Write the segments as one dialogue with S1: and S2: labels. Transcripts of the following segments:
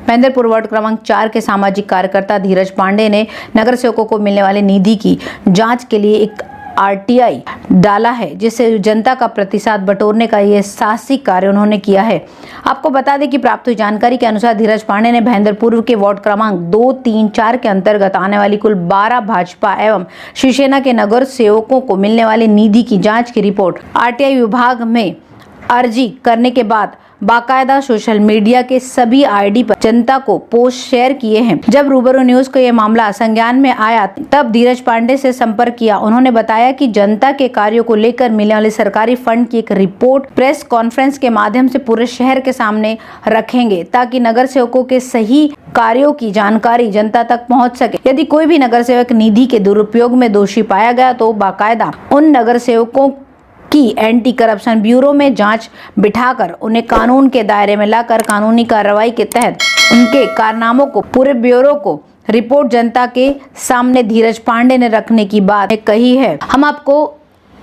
S1: Mahendrapur ward क्रमांक 4 के सामाजिक कार्यकर्ता धीरज पांडे ने नगर सेवकों को मिलने वाली निधि की जांच के लिए एक आरटीआई डाला है, जिससे जनता का प्रतिसाद बटोरने का ये साहसिक कार्य उन्होंने किया है। आपको बता दें कि प्राप्त हुई जानकारी के अनुसार धीरज पांडे ने महेंद्रपुर के वार्ड क्रमांक 2, 3, 4 के अंतर्गत आने वाली कुल 12 भाजपा एवं शिवसेना के नगर सेवकों को मिलने वाली निधि की जांच की रिपोर्ट आरटीआई विभाग में अर्जी करने के बाद बाकायदा सोशल मीडिया के सभी आईडी पर जनता को पोस्ट शेयर किए हैं। जब रूबरू न्यूज को यह मामला संज्ञान में आया तब धीरज पांडे से संपर्क किया। उन्होंने बताया कि जनता के कार्यों को लेकर मिलने वाले सरकारी फंड की एक रिपोर्ट प्रेस कॉन्फ्रेंस के माध्यम से पूरे शहर के सामने रखेंगे, ताकि नगर सेवकों के सही कार्यों की जानकारी जनता तक पहुंच सके। यदि कोई भी नगर सेवक निधि के दुरुपयोग में दोषी पाया गया तो बाकायदा उन नगर सेवकों की एंटी करप्शन ब्यूरो में जांच बिठाकर उन्हें कानून के दायरे में लाकर कानूनी कार्रवाई के तहत उनके कारनामों को पूरे ब्यूरो को रिपोर्ट जनता के सामने धीरज पांडे ने रखने की बात कही है। हम आपको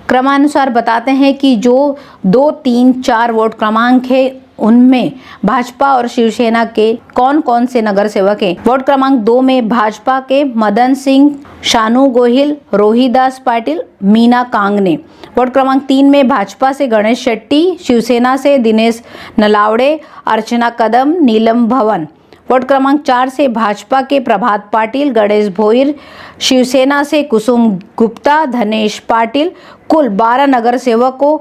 S1: क्रमानुसार बताते हैं कि जो 2, 3, 4 वार्ड क्रमांक है उनमें भाजपा और शिवसेना के कौन कौन से नगर सेवक हैं। वार्ड क्रमांक 2 में भाजपा के मदन सिंह, शानू गोहिल, रोहिदास पाटिल, मीना कांगने। वार्ड क्रमांक 3 में भाजपा से गणेश शेट्टी, शिवसेना से दिनेश नलावड़े, अर्चना कदम, नीलम भवन। वार्ड क्रमांक 4 से भाजपा के प्रभात पाटिल, गणेश भोईर, शिवसेना से कुसुम गुप्ता, धनेश पाटिल। कुल 12 नगर सेवकों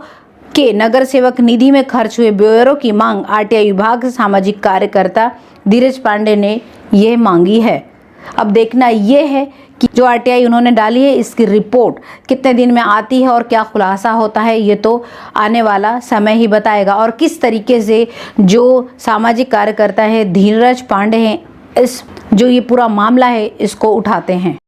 S1: के नगर सेवक निधि में खर्च हुए ब्यूरो की मांग आरटीआई विभाग के सामाजिक कार्यकर्ता धीरज पांडे ने यह मांगी है। अब देखना यह है कि जो आरटीआई उन्होंने डाली है इसकी रिपोर्ट कितने दिन में आती है और क्या खुलासा होता है, ये तो आने वाला समय ही बताएगा। और किस तरीके से जो सामाजिक कार्यकर्ता है धीरज पांडे हैं इस जो ये पूरा मामला है इसको उठाते हैं।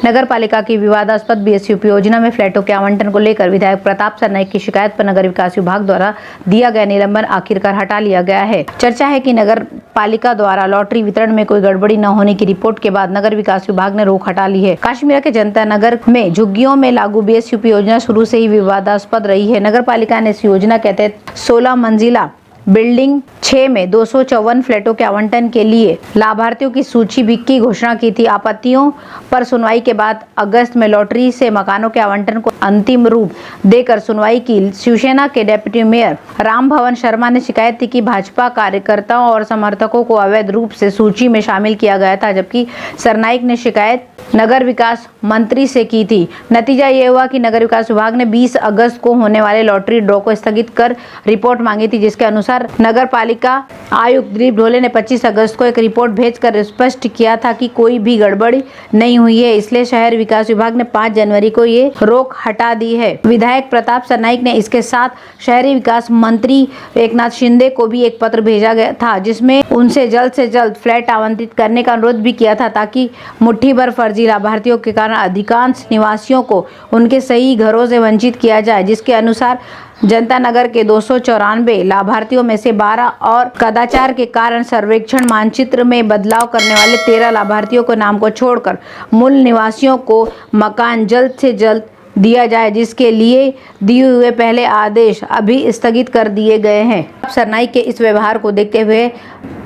S1: नगर पालिका की विवादास्पद बीएसयूपी योजना में फ्लैटों के आवंटन को लेकर विधायक प्रताप सरनाईक की शिकायत पर नगर विकास विभाग द्वारा दिया गया निलंबन आखिरकार हटा लिया गया है। चर्चा है कि नगर पालिका द्वारा लॉटरी वितरण में कोई गड़बड़ी न होने की रिपोर्ट के बाद नगर विकास विभाग ने रोक हटा ली है। काश्मीर के जनता नगर में झुग्गियों में लागू बीएसयूपी योजना शुरू से ही विवादास्पद रही है। नगर पालिका ने इस योजना के तहत 16 मंजिला बिल्डिंग 6 में 254 फ्लैटों के आवंटन के लिए लाभार्थियों की सूची भी की घोषणा की थी। आपत्तियों पर सुनवाई के बाद अगस्त में लॉटरी से मकानों के आवंटन को अंतिम रूप देकर सुनवाई की शिवसेना के डिप्टी मेयर राम भवन शर्मा ने शिकायत थी कि भाजपा कार्यकर्ताओं और समर्थकों को अवैध रूप से सूची में शामिल किया गया था, जबकि सरनाईक ने शिकायत नगर विकास मंत्री से की थी। नतीजा ये हुआ कि नगर विकास विभाग ने 20 अगस्त को होने वाले लॉटरी ड्रॉ को स्थगित कर रिपोर्ट मांगी थी, जिसके अनुसार नगर पालिका आयुक्त दिलीप ढोले ने 25 अगस्त को एक रिपोर्ट भेजकर स्पष्ट किया था कि कोई भी गड़बड़ी नहीं हुई है। इसलिए शहर विकास विभाग ने 5 जनवरी को ये रोक हटा दी है। विधायक प्रताप सरनाईक ने इसके साथ शहरी विकास मंत्री एकनाथ शिंदे को भी एक पत्र भेजा गया था, जिसमें उनसे जल्द से जल्द फ्लैट आवंटित करने का अनुरोध भी किया था, ताकि मुट्ठी भर फर्जी लाभार्थियों के कारण अधिकांश निवासियों को उनके सही घरों से वंचित किया जाए। जिसके अनुसार जनता नगर के 294 लाभार्थियों में से 12 और कदाचार के कारण सर्वेक्षण मानचित्र में बदलाव करने वाले 13 लाभार्थियों के नाम को छोड़कर मूल निवासियों को मकान जल्द से जल्द दिया जाए, जिसके लिए दिए हुए पहले आदेश अभी स्थगित कर दिए गए हैं। सरनाईक के इस व्यवहार को देखते हुए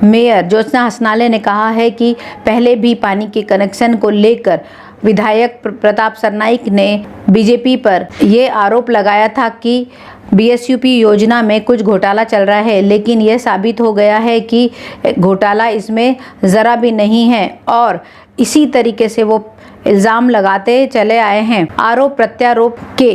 S1: मेयर ज्योत्सना हसनाले ने कहा है कि पहले भी पानी के कनेक्शन को लेकर विधायक प्रताप सरनाईक ने बीजेपी पर यह आरोप लगाया था कि बीएसयूपी योजना में कुछ घोटाला चल रहा है, लेकिन यह साबित हो गया है कि घोटाला इसमें ज़रा भी नहीं है और इसी तरीके से वो इल्ज़ाम लगाते चले आए हैं। आरोप प्रत्यारोप के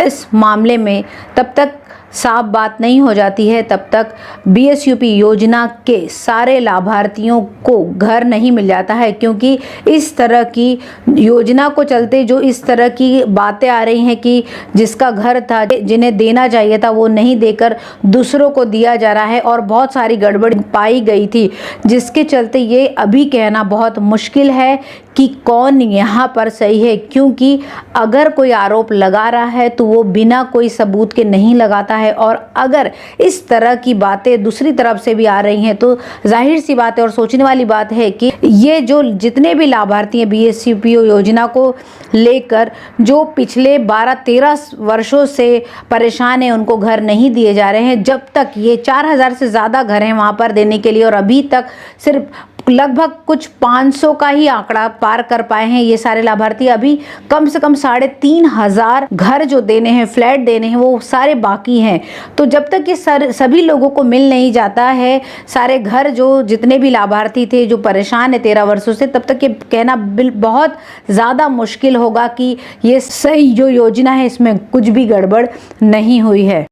S1: इस मामले में तब तक साफ बात नहीं हो जाती है तब तक बीएसयूपी योजना के सारे लाभार्थियों को घर नहीं मिल जाता है, क्योंकि इस तरह की योजना को चलते जो इस तरह की बातें आ रही हैं कि जिसका घर था जिन्हें देना चाहिए था वो नहीं देकर दूसरों को दिया जा रहा है और बहुत सारी गड़बड़ी पाई गई थी, जिसके चलते ये अभी कहना बहुत मुश्किल है कि कौन यहाँ पर सही है, क्योंकि अगर कोई आरोप लगा रहा है तो वो बिना कोई सबूत के नहीं लगाता है, और अगर इस तरह की बातें दूसरी तरफ से भी आ रही हैं तो जाहिर सी बात है और सोचने वाली बात है कि ये जो जितने भी लाभार्थी हैं BSCPO योजना को लेकर, जो पिछले 12-13 वर्षों से परेशान हैं, उनको घर नहीं दिए जा रहे हैं। जब तक ये 4000 से ज़्यादा घर हैं वहाँ पर देने के लिए, और अभी तक सिर्फ लगभग कुछ 500 का ही आंकड़ा पार कर पाए हैं ये सारे लाभार्थी। अभी कम से कम 3500 घर जो देने हैं, फ्लैट देने हैं, वो सारे बाकी हैं। तो जब तक ये सभी लोगों को मिल नहीं जाता है सारे घर, जो जितने भी लाभार्थी थे जो परेशान है 13 वर्षों से, तब तक ये कहना बहुत ज़्यादा मुश्किल होगा कि ये सही जो योजना है इसमें कुछ भी गड़बड़ नहीं हुई है।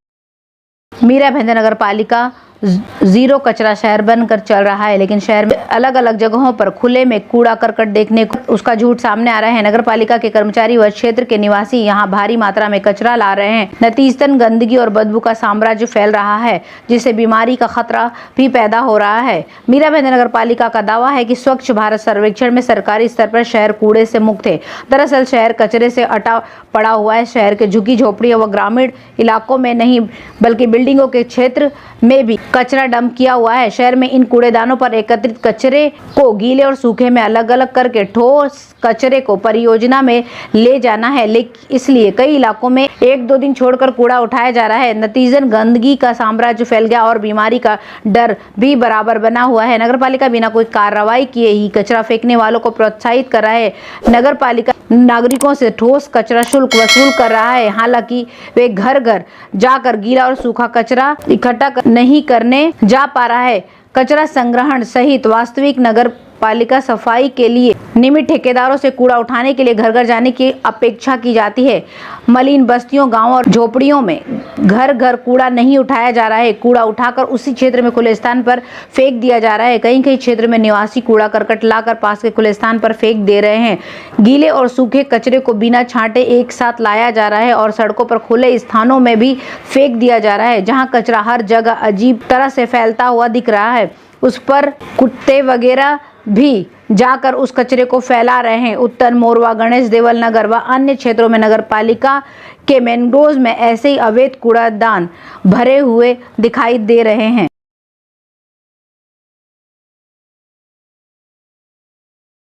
S1: मीरा भाईंदर नगर पालिका जीरो कचरा शहर बनकर चल रहा है, लेकिन शहर में अलग अलग जगहों पर खुले में कूड़ा करकट देखने को उसका झूठ सामने आ रहा है। नगर पालिका के कर्मचारी व क्षेत्र के निवासी यहां भारी मात्रा में कचरा ला रहे हैं। नतीजतन गंदगी और बदबू का साम्राज्य फैल रहा है, जिससे बीमारी का खतरा भी पैदा हो रहा है। मीरा भाईंदर नगर पालिका का दावा है कि स्वच्छ भारत सर्वेक्षण में सरकारी स्तर पर शहर कूड़े से मुक्त है। दरअसल शहर कचरे से अटा पड़ा हुआ है। शहर के झुग्गी झोपड़ियों व ग्रामीण इलाकों में नहीं बल्कि बिल्डिंगों के क्षेत्र में भी कचरा डंप किया हुआ है। शहर में इन कूड़ेदानों पर एकत्रित कचरे को गीले और सूखे में अलग अलग करके ठोस कचरे को परियोजना में ले जाना है, लेकिन इसलिए कई इलाकों में 1-2 दिन छोड़कर कूड़ा उठाया जा रहा है। नतीजतन गंदगी का साम्राज्य फैल गया और बीमारी का डर भी बराबर बना हुआ है। नगर पालिका बिना कोई कार्रवाई किए ही कचरा फेंकने वालों को प्रोत्साहित कर रहा है। नगर पालिका नागरिकों से ठोस कचरा शुल्क वसूल कर रहा है, हालांकि वे घर घर जाकर गीला और सूखा कचरा इकट्ठा नहीं करने जा पा रहा है। कचरा संग्रहण सहित वास्तविक नगर पालिका सफाई के लिए नियमित ठेकेदारों से कूड़ा उठाने के लिए घर घर जाने की अपेक्षा की जाती है। मलिन बस्तियों, गांवों और झोपड़ियों में घर घर कूड़ा नहीं उठाया जा रहा है। कूड़ा उठाकर उसी क्षेत्र में खुले स्थान पर फेंक दिया जा रहा है। कई क्षेत्र में निवासी कूड़ा करकट लाकर पास के खुले स्थान पर फेंक दे रहे हैं। गीले और सूखे कचरे को बिना छांटे एक साथ लाया जा रहा है और सड़कों पर खुले स्थानों में भी फेंक दिया जा रहा है। जहाँ कचरा हर जगह अजीब तरह से फैलता हुआ दिख रहा है, उस पर कुत्ते वगैरह भी जाकर उस कचरे को फैला रहे हैं। उत्तर मोरवा, गणेश देवल नगर व अन्य क्षेत्रों में नगर पालिका के मैनग्रोव्स में ऐसे ही अवैध कूड़ादान भरे हुए दिखाई दे रहे हैं।